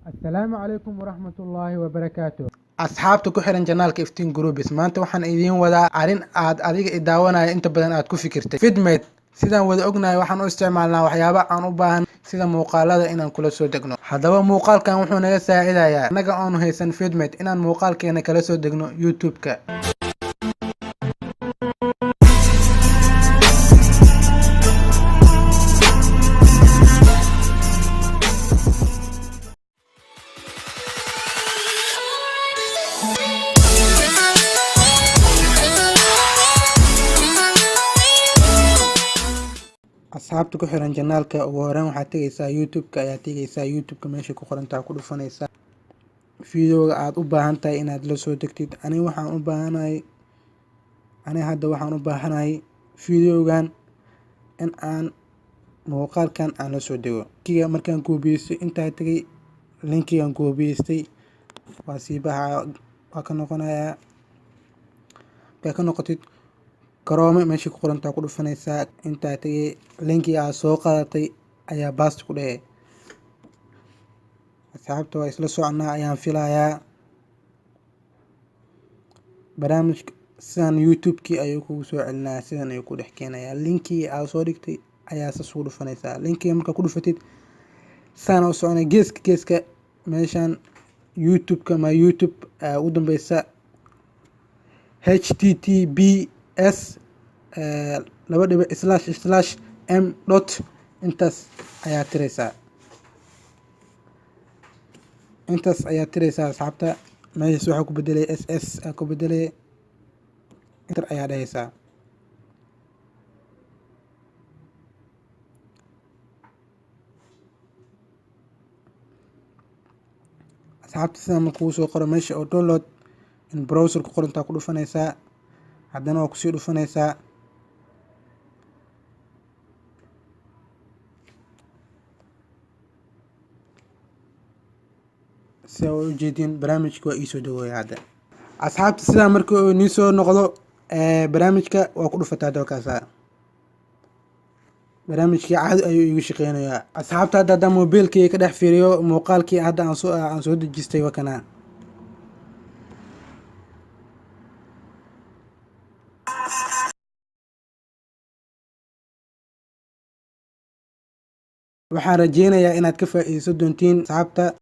Assalaamu calaykum waraxmatullaahi wabarakaatuh. Asxaabta ku xiran janaalka Iftiin Groups, maanta waxaan idiin wadaa arrin aad adiga i daawanaya inta badan aad ku fikirtay. Fidmate sidaan wada ognahay waxaan u isticmaalnaa waxyaabo aan u baahan sida muuqaalada inaan kula soo degno. Haddaba muuqaalkan wuxuu naga saacidayaa annaga oonu haysan Fidmate inaan muuqaalkeena kala soo degno YouTube-ka. asxaabta ku xiran janaalka ugu horreyn waxaad tegaysaa YouTube-ka ayaa tegaysaa YouTube-ka meesha ku qoran tahay ku dhufanaysaa fiidiyowga aad u baahan tahay inaad la soo degtid. Aniga hadda waxaan u baahanahay fiidiyowgan in aan muuqaalkan aan la soo dego. Linkiga markaan koobiyeystay intaa tagay linkigan koobiyeystay waa sii baxaa waa ka noqonayaa ka noqotid Chrome meesha ku qoran tahay ku dhufanaysaa intaa tagay linkiga aad soo qaadatay ayaa baast ku dhahay. asxaabta waa isla soconaa ayaan filayaa. barnaamijka sidan YouTube-kii ayuu kugu soo celinayaa, sidan ayuu ku dhex keenayaa. linkii aad soo dhigtay ayaa saas ugu dhufanaysaa. linkiga markaa ku dhufatid sana u soconay geeska meeshan YouTube-ka ma YouTube ugu dambeysa https // m. intaas ayaa tiraysaa asxaabta. meeshaas waxaa ku bedelay ss ku bedelay enter ayaa dhahaysaa. asxaabta sidan markuu soo qoro meesha oo download in browser ku qorantaa ku dhufanaysaa, haddana waa kusii dhufanaysaa. sida u jeedin barnaamijka waa iisoo degooya. hadda asxaabta sidaa markii uu nii soo noqdo barnaamijka waa ku dhufataa dalkaasa. barnaamijkii caadi ayuu iigu shaqeynayaa. asxaabta hadda mobilkii ka dhex fiiriyo muuqaalkii hadda aan soo dejistay waa kana. waxaan rajeynayaa inaad ka faa'iideysan doontiin asxaabta.